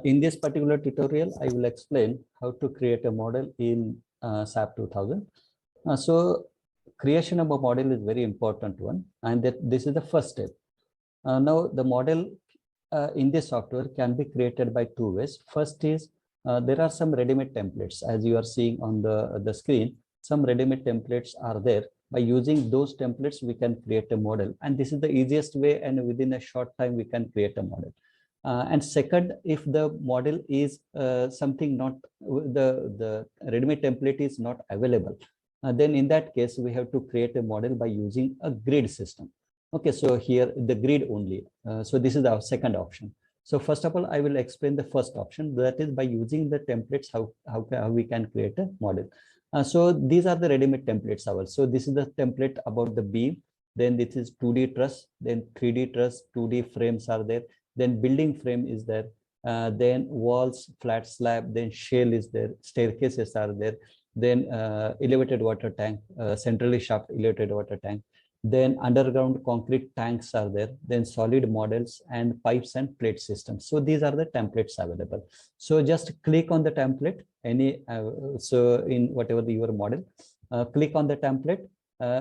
In this particular tutorial, I will explain how to create a model in SAP 2000. So creation of a model is very important one, and that this is the first step. Now the model in this software can be created by two ways. First is there are some ready-made templates, as you are seeing on the screen. Some ready-made templates are there. By using those templates, we can create a model, and this is the easiest way, and within a short time we can create a model. And second, if the model is something not, the ready-made template is not available, then in that case we have to create a model by using a grid system. Okay, so here the grid only. So this is our second option. So first of all, I will explain the first option, that is by using the templates, how we can create a model. So these are the ready-made templates ours. So this is the template about the beam. Then this is 2D truss, then 3D truss, 2D frames are there. Then building frame is there. Then walls, flat slab, then shell is there. Staircases are there. Then elevated water tank, centrally shaft elevated water tank. Then underground concrete tanks are there. Then solid models and pipes and plate systems. So these are the templates available. So just click on the template, so in whatever your model, click on the template,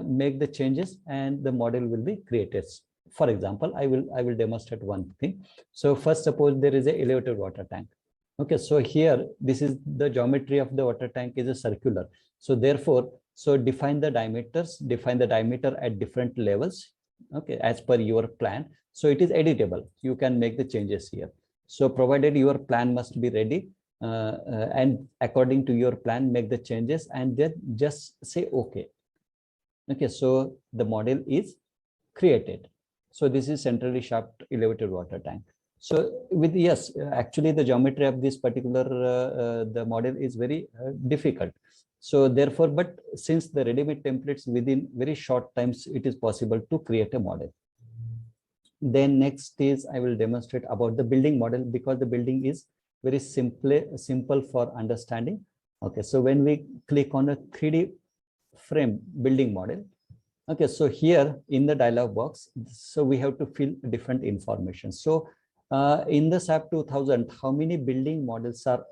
make the changes, and the model will be created. For example, I will demonstrate one thing. So first, suppose there is a elevated water tank. Okay, so here this is the geometry of the water tank is a circular. So therefore, so define the diameter at different levels, okay, as per your plan. So it is editable. You can make the changes here. So provided your plan must be ready, and according to your plan, make the changes and then just say okay. Okay, so the model is created. So this is centrally shaft elevated water tank. So with yes, actually the geometry of this particular the model is very difficult. So therefore, but since the ready-made templates, within very short times it is possible to create a model. Then next is I will demonstrate about the building model, because the building is very simple for understanding. Okay, so when we click on a 3D frame building model, okay, so here in the dialog box, so we have to fill different information. So in the SAP 2000, how many building models are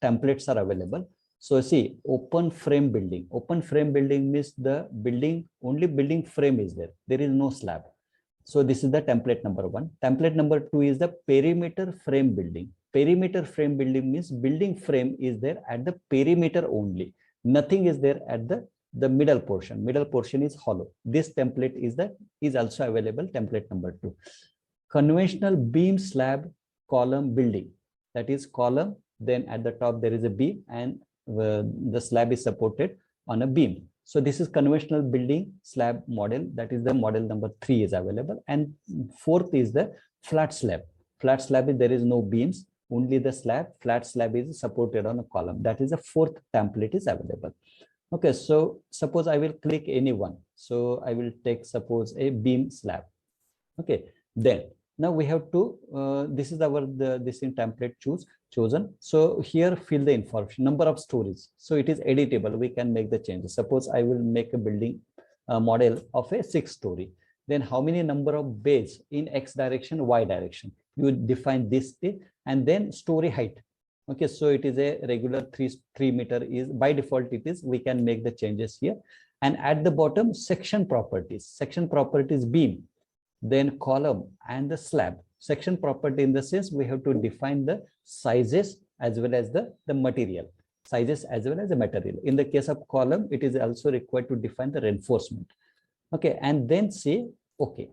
templates are available? So see, open frame building. Open frame building means the building, only building frame is there. There is no slab. So this is the template number one. Template number two is the perimeter frame building. Perimeter frame building means building frame is there at the perimeter only. Nothing is there at the middle portion. Middle portion is hollow. This template is also available. Template number two. Conventional beam slab column building. That is column. Then at the top there is a beam, and the slab is supported on a beam. So this is conventional building slab model. That is the model number 3 is available. And fourth is the flat slab. Flat slab is there is no beams, only the slab. Flat slab is supported on a column. That is the fourth template is available. Okay, so suppose I will click any one. So I will take suppose a beam slab. Okay, then now we have to this is our this in template chosen. So here fill the information, number of stories. So it is editable. We can make the changes. Suppose I will make a building model of a 6-story. Then how many number of bays in X direction, Y direction? You define this thing, and then story height. Okay, so it is a regular 3 meter is by default it is. We can make the changes here. And at the bottom, section properties. Section properties beam, then column and the slab. Section property in the sense we have to define the sizes as well as the material. Sizes as well as the material. In the case of column, it is also required to define the reinforcement. Okay, and then say okay.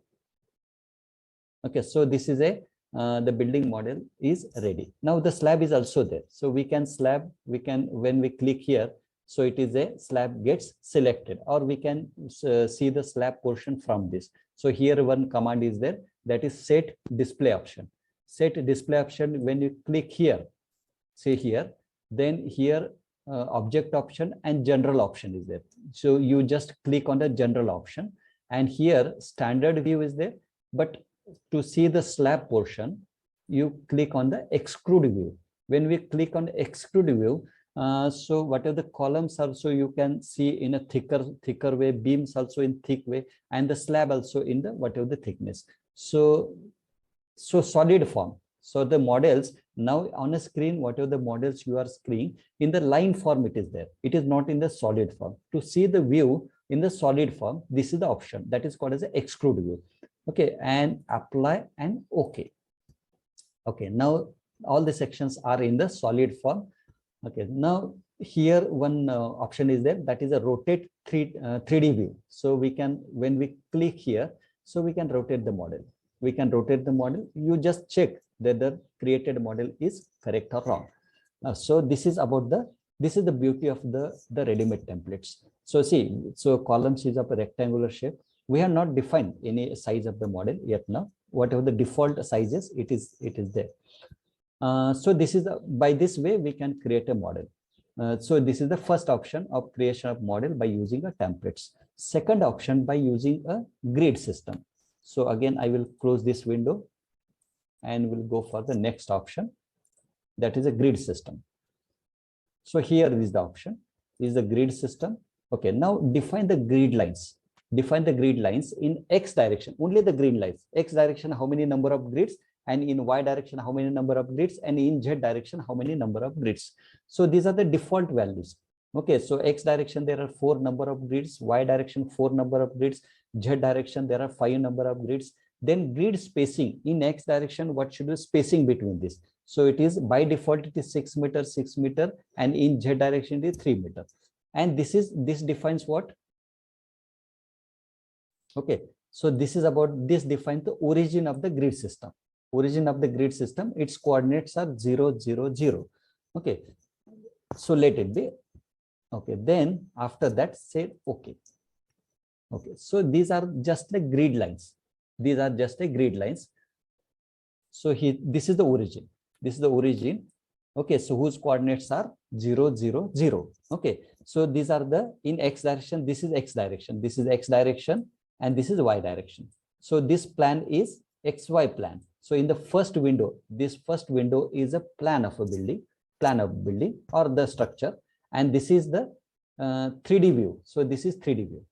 Okay, so this is a the building model is ready. Now the slab is also there. So we can slab, we can, when we click here, so it is a slab gets selected, or we can see the slab portion from this. So here one command is there, that is set display option. Set display option, when you click here, say here, then here object option and general option is there. So you just click on the general option, and here standard view is there. But to see the slab portion, you click on the extrude view. When we click on the extrude view, so whatever the columns are, so you can see in a thicker way, beams also in thick way, and the slab also in the whatever the thickness. So solid form. So the models now on a screen, whatever the models you are seeing in the line form, it is there. It is not in the solid form. To see the view in the solid form, this is the option that is called as the extrude view. Okay, and apply and okay. Okay, now all the sections are in the solid form. Okay, now here one option is there, that is a rotate 3D view. So we can, when we click here, so we can rotate the model. We can rotate the model. You just check that the created model is correct or wrong. So this is about this is the beauty of the ready-made templates. So see, so columns is of a rectangular shape. We have not defined any size of the model yet now. Whatever the default sizes, it is there. So this is by this way we can create a model. So this is the first option of creation of model by using a templates. Second option, by using a grid system. So again, I will close this window and we'll go for the next option, that is a grid system. So here is the option, is the grid system. Okay, now define the grid lines. Define the grid lines in X direction, only the grid lines. X direction, how many number of grids, and in Y direction, how many number of grids, and in Z direction, how many number of grids. So these are the default values. Okay, so X direction, there are 4 number of grids, Y direction, 4 number of grids, Z direction, there are 5 number of grids. Then grid spacing in X direction, what should be spacing between this? So it is by default, it is 6 meter, 6 meter, and in Z direction, it is 3 meter. And this defines what? Okay, so this is about, this defines the origin of the grid system. Origin of the grid system, its coordinates are 0, 0, 0. Okay, so let it be. Okay, then after that, say okay. Okay, so these are just the grid lines. These are just the grid lines. So this is the origin. This is the origin. Okay, so whose coordinates are 0, 0, 0. Okay, so these are the, in X direction, this is X direction, this is X direction, and this is Y direction. So this plan is XY plan. So in the first window, this first window is a plan of a building, or the structure, and this is the 3D view. So this is 3D view.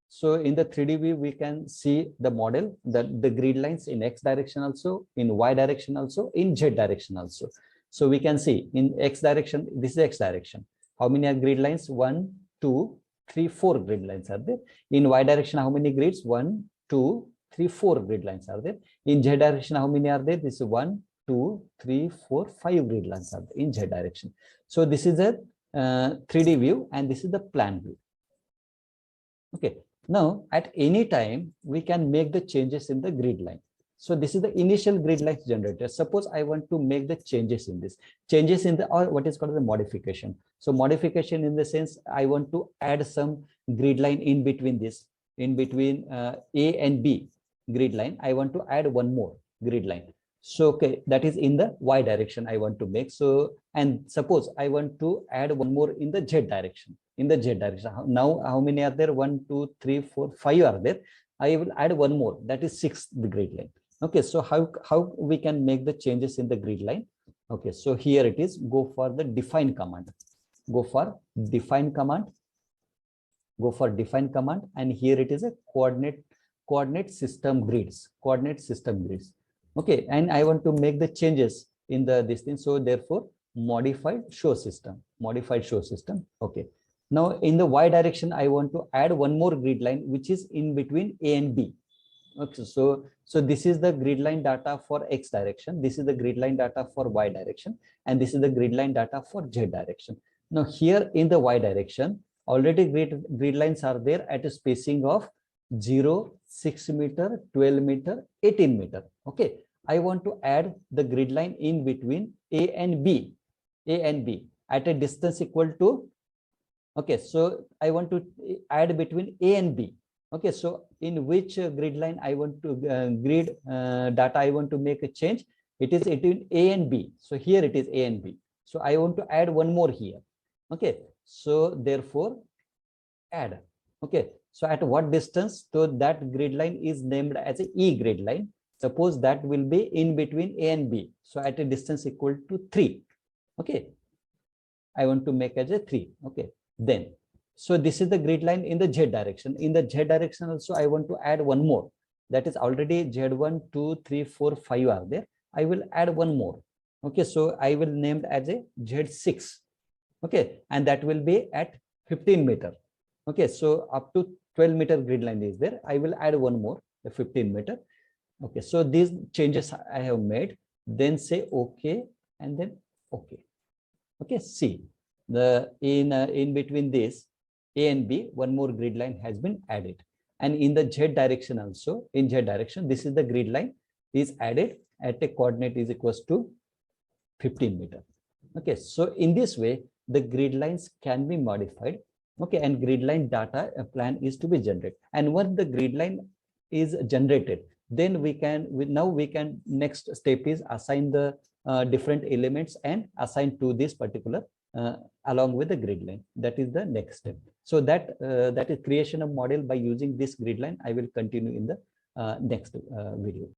So in the 3D view, we can see the model, the grid lines in X direction also, in Y direction also, in Z direction also. So we can see in X direction, this is X direction. How many are grid lines? 1, 2, 3, 4 grid lines are there. In Y direction, how many grids? 1, 2, 3, 4 grid lines are there. In Z direction, how many are there? This is 1, 2, 3, 4, 5 grid lines are there in Z direction. So this is a 3D view, and this is the plan view. Okay. Now, at any time, we can make the changes in the grid line. So this is the initial grid lines generator. Suppose I want to make the changes in this, changes in the, or what is called the modification. So modification in the sense, I want to add some grid line in between this, in between A and B grid line. I want to add one more grid line. So, okay, that is in the Y direction I want to make. So, and suppose I want to add one more in the Z direction. In the Z direction, now how many are there? 1, 2, 3, 4, 5 are there. I will add one more, that is 6th grid line. Okay, so how we can make the changes in the grid line? Okay, so here it is, go for the define command. Go for define command. Go for define command, and here it is a coordinate system grids. Coordinate system grids. Okay, and I want to make the changes in this thing. So therefore, modified show system. Modified show system. Okay. Now in the Y direction, I want to add one more grid line, which is in between A and B. Okay, so this is the grid line data for X direction. This is the grid line data for Y direction, and this is the grid line data for Z direction. Now here in the Y direction, already grid lines are there at a spacing of 0, 6 meter, 12 meter, 18 meter. Okay, I want to add the grid line in between A and B. A and B at a distance equal to, okay, so I want to add between A and B. Okay, so in which grid line I want to grid data I want to make a change? It is between A and B. So here it is A and B. So I want to add one more here. Okay, so therefore add. Okay, so at what distance? So that grid line is named as a E grid line. Suppose that will be in between A and B. So at a distance equal to 3. Okay, I want to make as a 3. Okay, then so this is the grid line in the Z direction. In the Z direction also I want to add one more. That is already Z1, 2, 3, 4, 5 are there. I will add one more. Okay, so I will name it as a Z6. Okay, and that will be at 15 meter. Okay, so up to 12-meter grid line is there. I will add one more, a 15 meter. Okay, so these changes I have made. Then say okay, and then okay. Okay, see the in between this A and B, one more grid line has been added, and in the Z direction also, in Z direction, this is the grid line is added at a coordinate is equals to 15 meter. Okay, so in this way, the grid lines can be modified. Okay, and grid line data plan is to be generated. And once the grid line is generated, then we can next step is assign the different elements and assign to this particular along with the grid line. That is the next step. So that is creation of model by using this grid line. I will continue in the next video.